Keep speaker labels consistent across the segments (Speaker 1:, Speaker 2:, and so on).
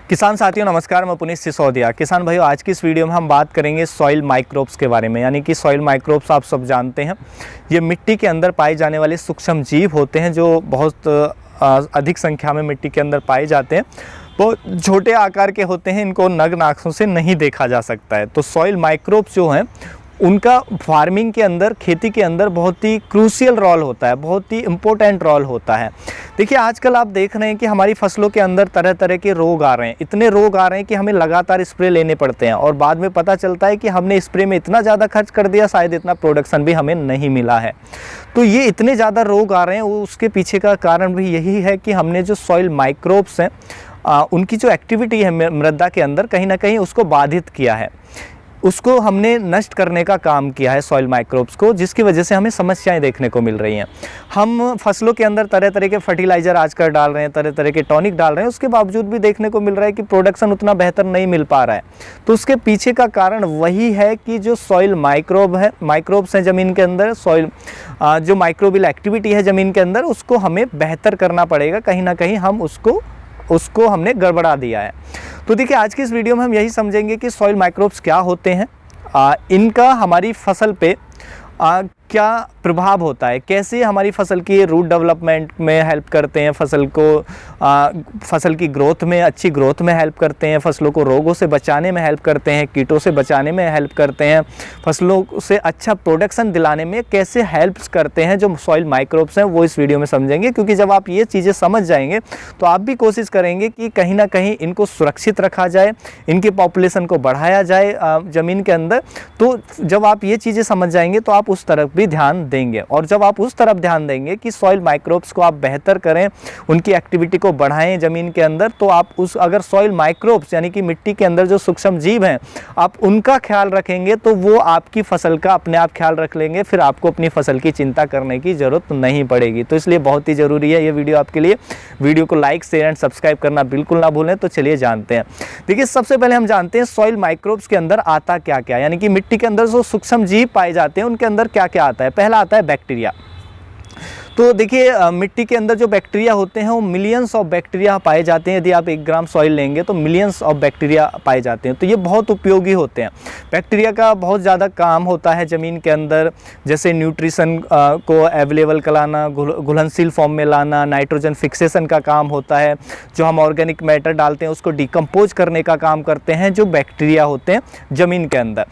Speaker 1: किसान साथियों नमस्कार, मैं पुनीत सिसोदिया। किसान भाइयों, आज की इस वीडियो में हम बात करेंगे सॉइल माइक्रोब्स के बारे में। यानी कि सॉइल माइक्रोब्स आप सब जानते हैं, ये मिट्टी के अंदर पाए जाने वाले सूक्ष्म जीव होते हैं जो बहुत अधिक संख्या में मिट्टी के अंदर पाए जाते हैं। बहुत छोटे आकार के होते हैं, इनको नग्न आँखों से नहीं देखा जा सकता है। तो सॉइल माइक्रोब्स जो हैं उनका फार्मिंग के अंदर, खेती के अंदर बहुत ही क्रूशियल रोल होता है, बहुत ही इम्पोर्टेंट रोल होता है। देखिए, आजकल आप देख रहे हैं कि हमारी फसलों के अंदर तरह तरह के रोग आ रहे हैं, इतने रोग आ रहे हैं कि हमें लगातार स्प्रे लेने पड़ते हैं और बाद में पता चलता है कि हमने स्प्रे में इतना ज़्यादा खर्च कर दिया, शायद इतना प्रोडक्शन भी हमें नहीं मिला है। तो ये इतने ज़्यादा रोग आ रहे हैं, उसके पीछे का कारण भी यही है कि हमने जो सॉइल माइक्रोब्स हैं उनकी जो एक्टिविटी है मृदा के अंदर, कहीं ना कहीं उसको बाधित किया है, उसको हमने नष्ट करने का काम किया है सॉइल माइक्रोब्स को, जिसकी वजह से हमें समस्याएं देखने को मिल रही हैं। हम फसलों के अंदर तरह तरह के फर्टिलाइज़र आजकल डाल रहे हैं, तरह तरह के टॉनिक डाल रहे हैं, उसके बावजूद भी देखने को मिल रहा है कि प्रोडक्शन उतना बेहतर नहीं मिल पा रहा है। तो उसके पीछे का कारण वही है कि जो सॉइल माइक्रोब्स हैं ज़मीन के अंदर, सॉइल जो माइक्रोबियल एक्टिविटी है ज़मीन के अंदर, उसको हमें बेहतर करना पड़ेगा। कहीं ना कहीं हम उसको हमने गड़बड़ा दिया है। तो देखिए, आज की इस वीडियो में हम यही समझेंगे कि सॉइल माइक्रोब्स क्या होते हैं, इनका हमारी फसल पे क्या प्रभाव होता है, कैसे हमारी फसल की रूट डेवलपमेंट में हेल्प करते हैं, फसल की ग्रोथ में, अच्छी ग्रोथ में हेल्प करते हैं, फसलों को रोगों से बचाने में हेल्प करते हैं, कीटों से बचाने में हेल्प करते हैं, फसलों से अच्छा प्रोडक्शन दिलाने में कैसे हेल्प करते हैं जो सॉइल माइक्रोब्स हैं, वो इस वीडियो में समझेंगे। क्योंकि जब आप ये चीज़ें समझ जाएंगे तो आप भी कोशिश करेंगे कि कहीं ना कहीं इनको सुरक्षित रखा जाए, इनकी पॉपुलेशन को बढ़ाया जाए ज़मीन के अंदर। तो जब आप ये चीज़ें समझ जाएंगे तो आप उस तरफ भी ध्यान देंगे, और जब आप उस तरफ ध्यान देंगे कि सॉइल माइक्रोब्स को आप बेहतर करें, उनकी एक्टिविटी को बढ़ाएं ज़मीन के अंदर, तो आप अगर सॉइल माइक्रोब्स यानी कि मिट्टी के अंदर जो सूक्ष्म जीव हैं, आप उनका ख्याल रखेंगे तो वो आपकी फसल का अपने आप ख्याल रख लेंगे। फिर आपको अपनी फसल की चिंता करने की ज़रूरत नहीं पड़ेगी। तो इसलिए बहुत ही ज़रूरी है ये वीडियो आपके लिए। वीडियो को लाइक, शेयर एंड सब्सक्राइब करना बिल्कुल ना भूलें। तो चलिए जानते हैं। देखिए, सबसे पहले हम जानते हैं सॉइल माइक्रोब्स के अंदर आता क्या क्या, यानी कि मिट्टी के अंदर जो सूक्ष्म जीव पाए जाते हैं उनके अंदर क्या क्या आता है। पहला आता है बैक्टीरिया। तो देखिए, मिट्टी के अंदर जो बैक्टीरिया होते हैं वो मिलियंस ऑफ बैक्टीरिया पाए जाते हैं। यदि आप 1 ग्राम सॉइल लेंगे तो मिलियंस ऑफ बैक्टीरिया पाए जाते हैं। तो ये बहुत उपयोगी होते हैं। बैक्टीरिया का बहुत ज़्यादा काम होता है ज़मीन के अंदर, जैसे न्यूट्रिशन को अवेलेबल कराना, घुलनशील फॉर्म में लाना, नाइट्रोजन फिक्सेशन का काम होता है। जो हम ऑर्गेनिक मैटर डालते हैं उसको डिकम्पोज करने का काम करते हैं जो बैक्टीरिया होते हैं ज़मीन के अंदर।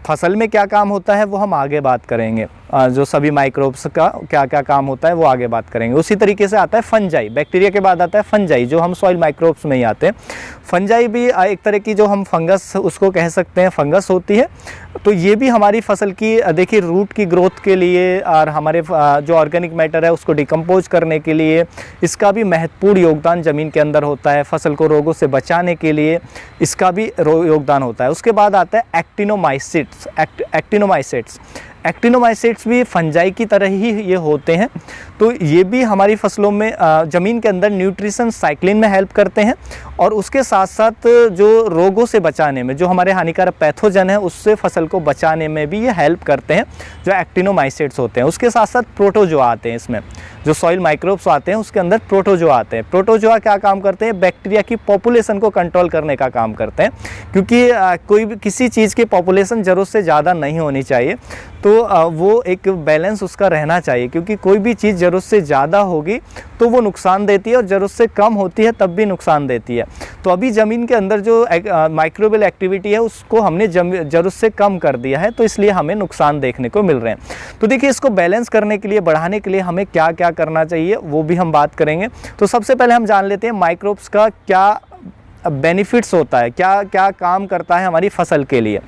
Speaker 1: फसल में क्या काम होता है वो हम आगे बात करेंगे, जो सभी माइक्रोब्स का क्या क्या काम होता है वो आगे बात करेंगे। उसी तरीके से आता है फंजाई। बैक्टीरिया के बाद आता है फंजाई, जो हम सॉइल माइक्रोब्स में ही आते हैं। फंजाई भी एक तरह की, जो हम फंगस उसको कह सकते हैं, फंगस होती है। तो ये भी हमारी फसल की, देखिए, रूट की ग्रोथ के लिए और हमारे जो ऑर्गेनिक मैटर है उसको डिकम्पोज करने के लिए इसका भी महत्वपूर्ण योगदान ज़मीन के अंदर होता है। फसल को रोगों से बचाने के लिए इसका भी योगदान होता है। उसके बाद आता है एक्टिनोमाइसिट्स भी फंजाई की तरह ही ये होते हैं। तो ये भी हमारी फसलों में, ज़मीन के अंदर न्यूट्रिशन साइक्लिंग में हेल्प करते हैं, और उसके साथ साथ जो रोगों से बचाने में, जो हमारे हानिकारक पैथोजन है उससे फसल को बचाने में भी ये हेल्प करते हैं, जो एक्टिनोमाइसिट्स होते हैं। उसके साथ साथ प्रोटोजोआ आते हैं इसमें, जो सॉइल माइक्रोब्स आते हैं उसके अंदर प्रोटोजोआ आते हैं। प्रोटोजोआ क्या काम करते हैं? बैक्टीरिया की पॉपुलेशन को कंट्रोल करने का काम करते हैं। क्योंकि कोई भी किसी चीज़ की पॉपुलेशन ज़रूरत से ज़्यादा नहीं होनी चाहिए, तो वो एक बैलेंस उसका रहना चाहिए। क्योंकि कोई भी चीज़ ज़रूरत से ज़्यादा होगी तो वो नुकसान देती है, और ज़रूरत से कम होती है तब भी नुकसान देती है। तो अभी ज़मीन के अंदर जो माइक्रोबियल एक्टिविटी है उसको हमने ज़रूरत से कम कर दिया है, तो इसलिए हमें नुकसान देखने को मिल रहे हैं। तो देखिए, इसको बैलेंस करने के लिए, बढ़ाने के लिए हमें क्या क्या करना चाहिए वो भी हम बात करेंगे। तो सबसे पहले हम जान लेते हैं माइक्रोब्स का क्या बेनिफिट्स होता है, क्या क्या काम करता है हमारी फसल के लिए।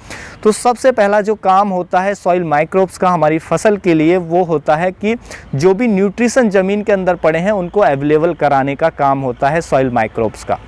Speaker 1: तो सबसे पहला जो काम होता है सॉइल माइक्रोब्स का हमारी फसल के लिए, वो होता है कि जो भी न्यूट्रिशन ज़मीन के अंदर पड़े हैं उनको अवेलेबल कराने का काम होता है सॉइल माइक्रोब्स का।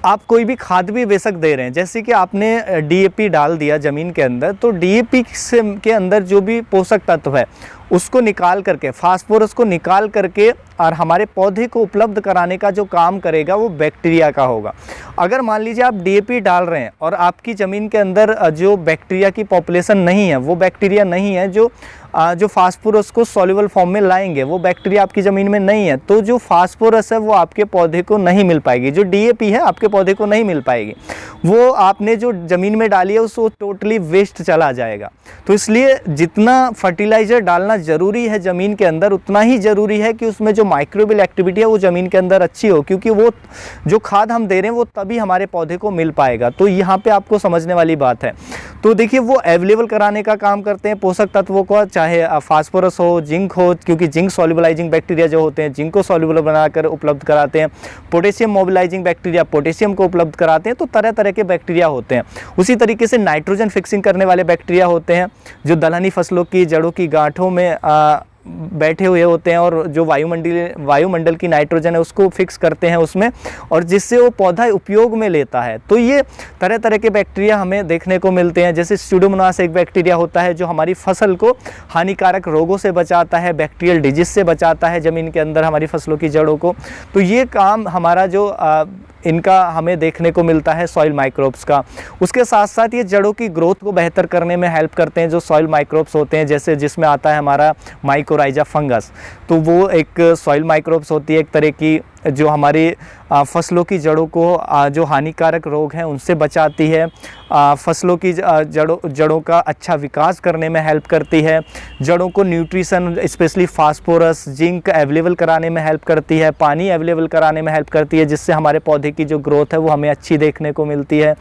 Speaker 1: आप कोई भी खाद भी बेशक दे रहे हैं, जैसे कि आपने डीएपी डाल दिया ज़मीन के अंदर, तो डीएपी के अंदर जो भी पोषक तत्व है उसको निकाल करके, फास्फोरस को निकाल करके और हमारे पौधे को उपलब्ध कराने का जो काम करेगा वो बैक्टीरिया का होगा। अगर मान लीजिए आप डीएपी डाल रहे हैं और आपकी ज़मीन के अंदर जो बैक्टीरिया की पॉपुलेशन नहीं है, वो बैक्टीरिया नहीं है जो जो फास्फोरस को सॉल्युबल फॉर्म में लाएंगे, वो बैक्टीरिया आपकी ज़मीन में नहीं है, तो जो फास्फोरस है वो आपके पौधे को नहीं मिल पाएगी, जो डीएपी है आपके पौधे को नहीं मिल पाएगी, वो आपने जो ज़मीन में डाली है उसको टोटली वेस्ट चला जाएगा। तो इसलिए जितना फर्टिलाइज़र डालना ज़रूरी है ज़मीन के अंदर, उतना ही ज़रूरी है कि उसमें जो माइक्रोबियल एक्टिविटी है वो ज़मीन के अंदर अच्छी हो, क्योंकि वो जो खाद हम दे रहे हैं वो तभी हमारे पौधे को मिल पाएगा। तो यहाँ पे आपको समझने वाली बात है। तो देखिए वो अवेलेबल कराने का काम करते हैं पोषक तत्वों को, चाहे फास्फोरस हो, जिंक हो, क्योंकि जिंक सॉल्युबलाइजिंग बैक्टीरिया जो होते हैं जिंक को सॉल्युबल बनाकर उपलब्ध कराते हैं, पोटेशियम मोबिलाइजिंग बैक्टीरिया पोटेशियम को उपलब्ध कराते हैं। तो तरह तरह के बैक्टीरिया होते हैं। उसी तरीके से नाइट्रोजन फिक्सिंग करने वाले बैक्टीरिया होते हैं, जो दलहनी फसलों की जड़ों की गांठों में बैठे हुए होते हैं और जो वायुमंडल की नाइट्रोजन है उसको फिक्स करते हैं उसमें, और जिससे वो पौधा उपयोग में लेता है। तो ये तरह तरह के बैक्टीरिया हमें देखने को मिलते हैं। जैसे स्यूडोमोनास एक बैक्टीरिया होता है जो हमारी फसल को हानिकारक रोगों से बचाता है, बैक्टीरियल डिजीज से बचाता है ज़मीन के अंदर हमारी फसलों की जड़ों को। तो ये काम हमारा जो इनका हमें देखने को मिलता है सॉइल माइक्रोब्स का। उसके साथ साथ ये जड़ों की ग्रोथ को बेहतर करने में हेल्प करते हैं जो सॉइल माइक्रोब्स होते हैं, जैसे जिसमें आता है हमारा माइकोराइजा फंगस। तो वो एक सॉइल माइक्रोब्स होती है एक तरह की, जो हमारी फसलों की जड़ों को जो हानिकारक रोग हैं उनसे बचाती है, फसलों की जड़ों का अच्छा विकास करने में हेल्प करती है, जड़ों को nutrition specially phosphorus zinc available कराने में हेल्प करती है, पानी अवेलेबल कराने में हेल्प करती है, जिससे हमारे पौधे की जो ग्रोथ है वो हमें अच्छी देखने को मिलती है।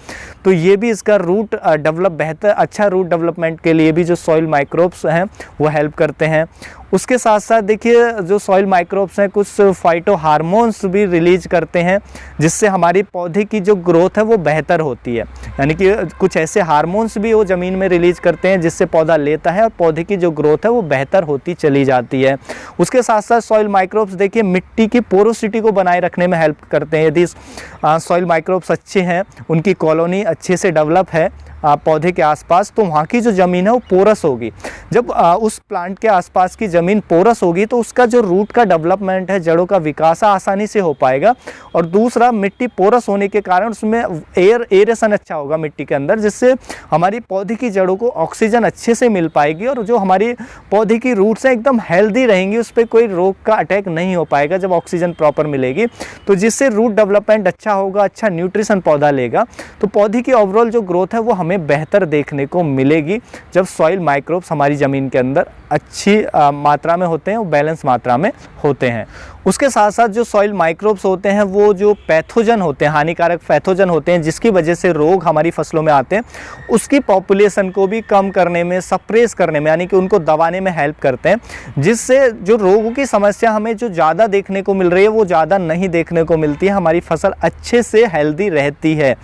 Speaker 1: तो ये भी इसका रूट अच्छा रूट डेवलपमेंट के लिए भी जो सॉइल माइक्रोब्स हैं वो हेल्प करते हैं। उसके साथ साथ देखिए जो सॉइल माइक्रोब्स हैं कुछ फाइटो हार्मोन्स भी रिलीज करते हैं, जिससे हमारी पौधे की जो ग्रोथ है वो बेहतर होती है। यानी कि कुछ ऐसे हार्मोन्स भी वो ज़मीन में रिलीज करते हैं जिससे पौधा लेता है और पौधे की जो ग्रोथ है वो बेहतर होती चली जाती है। उसके साथ साथ सॉइल माइक्रोब्स देखिए मिट्टी की पोरोसिटी को बनाए रखने में हेल्प करते हैं। यदि सॉइल माइक्रोब्स अच्छे हैं, उनकी कॉलोनी अच्छे से डेवलप है पौधे के आसपास, तो वहाँ की जो ज़मीन है वो पोरस होगी। जब उस प्लांट के आसपास की ज़मीन पोरस होगी तो उसका जो रूट का डेवलपमेंट है, जड़ों का विकास आसानी से हो पाएगा। और दूसरा, मिट्टी पोरस होने के कारण उसमें एरेशन अच्छा होगा मिट्टी के अंदर, जिससे हमारी पौधे की जड़ों को ऑक्सीजन अच्छे से मिल पाएगी और जो हमारी पौधे की रूट्स हैं एकदम हेल्दी रहेंगी, उस पर कोई रोग का अटैक नहीं हो पाएगा जब ऑक्सीजन प्रॉपर मिलेगी। तो जिससे रूट डेवलपमेंट अच्छा होगा, अच्छा न्यूट्रिशन पौधा लेगा, तो पौधे की ओवरऑल जो ग्रोथ है वो हमें बेहतर देखने को मिलेगी जब सॉइल माइक्रोब्स हमारी ज़मीन के अंदर अच्छी मात्रा में होते हैं, वो बैलेंस मात्रा में होते हैं। उसके साथ साथ जो सॉइल माइक्रोब्स होते हैं वो जो पैथोजन होते हैं, हानिकारक पैथोजन होते हैं जिसकी वजह से रोग हमारी फसलों में आते हैं, उसकी पॉपुलेशन को भी कम करने में, सप्रेस करने में, यानी कि उनको दबाने में हेल्प करते हैं, जिससे जो रोगों की समस्या हमें जो ज़्यादा देखने को मिल रही है वो ज़्यादा नहीं देखने को मिलती है, हमारी फसल अच्छे से हेल्दी रहती है।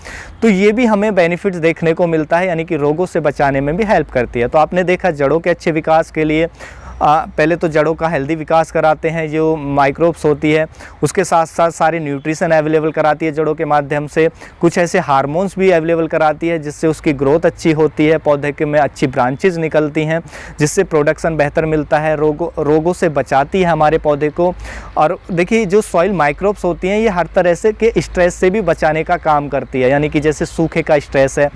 Speaker 1: तो ये भी हमें बेनिफिट्स देखने को मिलता है, यानी कि रोगों से बचाने में भी हेल्प करती है। तो आपने देखा जड़ों के अच्छे विकास के लिए पहले तो जड़ों का हेल्दी विकास कराते हैं जो माइक्रोब्स होती है, उसके साथ साथ सारे न्यूट्रिशन अवेलेबल कराती है जड़ों के माध्यम से, कुछ ऐसे हार्मोन्स भी अवेलेबल कराती है जिससे उसकी ग्रोथ अच्छी होती है, पौधे के में अच्छी ब्रांचेज निकलती हैं जिससे प्रोडक्शन बेहतर मिलता है, रोगों से बचाती है हमारे पौधे को। और देखिए जो सॉइल माइक्रोब्स होती हैं ये हर तरह से के स्ट्रेस से भी बचाने का काम करती है, यानी कि जैसे सूखे का स्ट्रेस है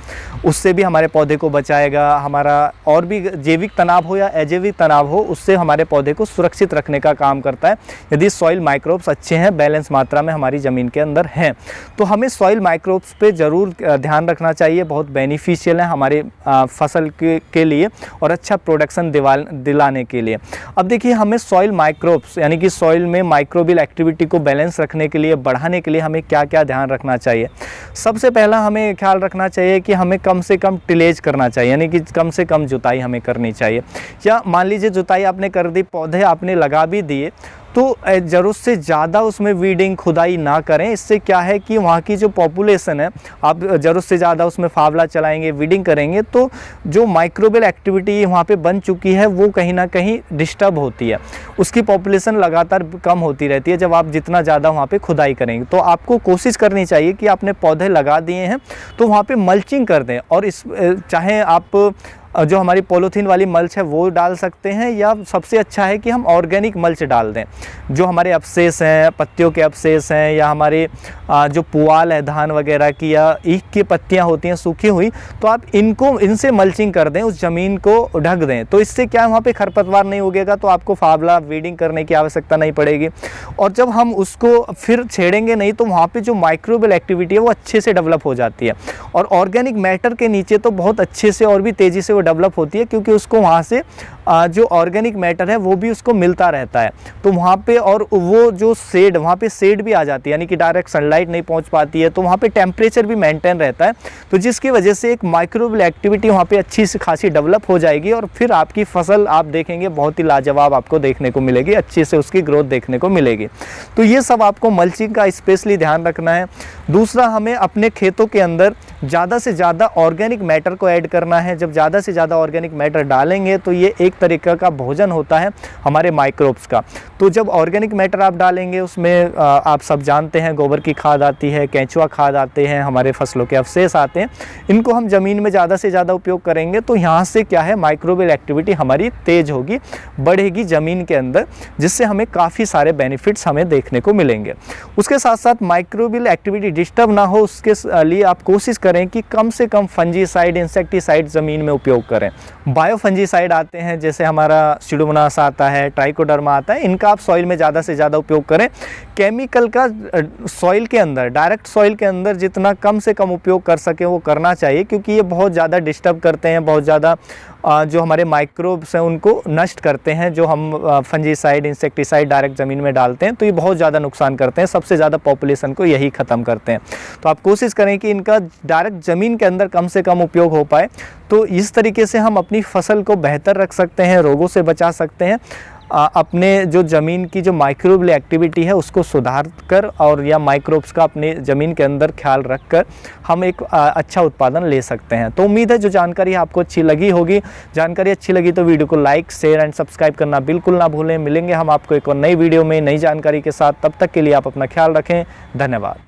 Speaker 1: उससे भी हमारे पौधे को बचाएगा, हमारा और भी जैविक तनाव हो या अजैविक तनाव हो उससे हमारे पौधे को सुरक्षित रखने का काम करता है यदि सॉइल माइक्रोब्स अच्छे हैं, बैलेंस मात्रा में हमारी ज़मीन के अंदर हैं। तो हमें सॉइल माइक्रोब्स पे ज़रूर ध्यान रखना चाहिए, बहुत बेनिफिशियल है हमारे फसल के लिए और अच्छा प्रोडक्शन दिलाने के लिए। अब देखिए हमें सॉइल माइक्रोब्स यानी कि सॉइल में माइक्रोबियल एक्टिविटी को बैलेंस रखने के लिए, बढ़ाने के लिए हमें क्या क्या ध्यान रखना चाहिए। सबसे पहला हमें ख्याल रखना चाहिए कि हमें कम से कम टिलेज करना चाहिए, यानी कि कम से कम जुताई हमें करनी चाहिए। या मान लीजिए जुताई आपने कर दी, पौधे आपने लगा भी दिए, तो ज़रूरत से ज़्यादा उसमें वीडिंग खुदाई ना करें। इससे क्या है कि वहाँ की जो पॉपुलेशन है, आप ज़रूरत से ज़्यादा उसमें फावला चलाएंगे, वीडिंग करेंगे तो जो माइक्रोबियल एक्टिविटी वहाँ पे बन चुकी है वो कहीं ना कहीं डिस्टर्ब होती है, उसकी पॉपुलेशन लगातार कम होती रहती है जब आप जितना ज़्यादा वहाँ पे खुदाई करेंगे। तो आपको कोशिश करनी चाहिए कि आपने पौधे लगा दिए हैं तो वहाँ पर मल्चिंग कर दें, और चाहे आप जो हमारी पॉलीथीन वाली मल्च है वो डाल सकते हैं, या सबसे अच्छा है कि हम ऑर्गेनिक मल्च डाल दें। जो हमारे अवशेष हैं, पत्तियों के अवशेष हैं, या हमारे जो पुआल है धान वगैरह की या ईख की पत्तियां होती हैं सूखी हुई, तो आप इनसे मल्चिंग कर दें, उस ज़मीन को ढक दें। तो इससे क्या है, वहाँ पे खरपतवार नहीं उगेगा, तो आपको फावला वीडिंग करने की आवश्यकता नहीं पड़ेगी। और जब हम उसको फिर छेड़ेंगे नहीं, तो वहाँ पे जो माइक्रोबियल एक्टिविटी है वो अच्छे से डेवलप हो जाती है। और ऑर्गेनिक मैटर के नीचे तो बहुत अच्छे से और भी तेज़ी से वो डेवलप होती है, क्योंकि उसको वहाँ से जो ऑर्गेनिक मैटर है वो भी उसको मिलता रहता है। तो वहाँ पे और वो जो शेड, वहाँ पे शेड भी आ जाती है, यानी कि डायरेक्ट सनलाइट नहीं पहुँच पाती है, तो वहाँ पे टेम्परेचर भी मेंटेन रहता है। तो जिसकी वजह से एक माइक्रोबियल एक्टिविटी वहाँ पे अच्छी से खासी डेवलप हो जाएगी, और फिर आपकी फसल आप देखेंगे बहुत ही लाजवाब आपको देखने को मिलेगी, अच्छे से उसकी ग्रोथ देखने को मिलेगी। तो ये सब आपको मल्चिंग का स्पेशली ध्यान रखना है। दूसरा, हमें अपने खेतों के अंदर ज़्यादा से ज़्यादा ऑर्गेनिक मैटर को ऐड करना है। जब ज़्यादा से ज़्यादा ऑर्गेनिक मैटर डालेंगे तो ये एक तरीक़ा का भोजन होता है हमारे माइक्रोब्स का। तो जब ऑर्गेनिक मैटर आप डालेंगे, उसमें आप सब जानते हैं गोबर की खाद आती है, केंचुआ खाद आते हैं, हमारे फसलों के अवशेष आते हैं, इनको हम ज़मीन में ज़्यादा से ज़्यादा उपयोग करेंगे, तो यहाँ से क्या है, माइक्रोबियल एक्टिविटी हमारी तेज़ होगी, बढ़ेगी ज़मीन के अंदर, जिससे हमें काफ़ी सारे बेनिफिट्स हमें देखने को मिलेंगे। उसके साथ साथ माइक्रोबियल एक्टिविटी डिस्टर्ब ना हो, उसके लिए आप कोशिश करें कि कम से कम फंजीसाइड, इंसेक्टिसाइड ज़मीन में उपयोग करें। बायो फंजीसाइड आते हैं, जैसे हमारा स्यूडोमोनास आता है, ट्राइकोडर्मा आता है, इनका आप सॉइल में ज़्यादा से ज़्यादा उपयोग करें। केमिकल का सॉइल के अंदर, डायरेक्ट सॉइल के अंदर जितना कम से कम उपयोग कर सके वो करना चाहिए, क्योंकि ये बहुत ज़्यादा डिस्टर्ब करते हैं, बहुत ज़्यादा जो हमारे माइक्रोब्स हैं उनको नष्ट करते हैं। जो हम फंजीसाइड, इंसेक्टिसाइड डायरेक्ट ज़मीन में डालते हैं तो ये बहुत ज़्यादा नुकसान करते हैं, सबसे ज़्यादा पॉपुलेशन को यही ख़त्म करते हैं। तो आप कोशिश करें कि इनका डायरेक्ट ज़मीन के अंदर कम से कम उपयोग हो पाए। तो इस तरीके से हम अपनी फसल को बेहतर रख सकते हैं, रोगों से बचा सकते हैं, अपने जो ज़मीन की जो माइक्रोबियल एक्टिविटी है उसको सुधार कर, और या माइक्रोब्स का अपने ज़मीन के अंदर ख्याल रख कर हम एक अच्छा उत्पादन ले सकते हैं। तो उम्मीद है जो जानकारी आपको अच्छी लगी होगी। जानकारी अच्छी लगी तो वीडियो को लाइक, शेयर एंड सब्सक्राइब करना बिल्कुल ना भूलें। मिलेंगे हम आपको एक और नई वीडियो में नई जानकारी के साथ, तब तक के लिए आप अपना ख्याल रखें। धन्यवाद।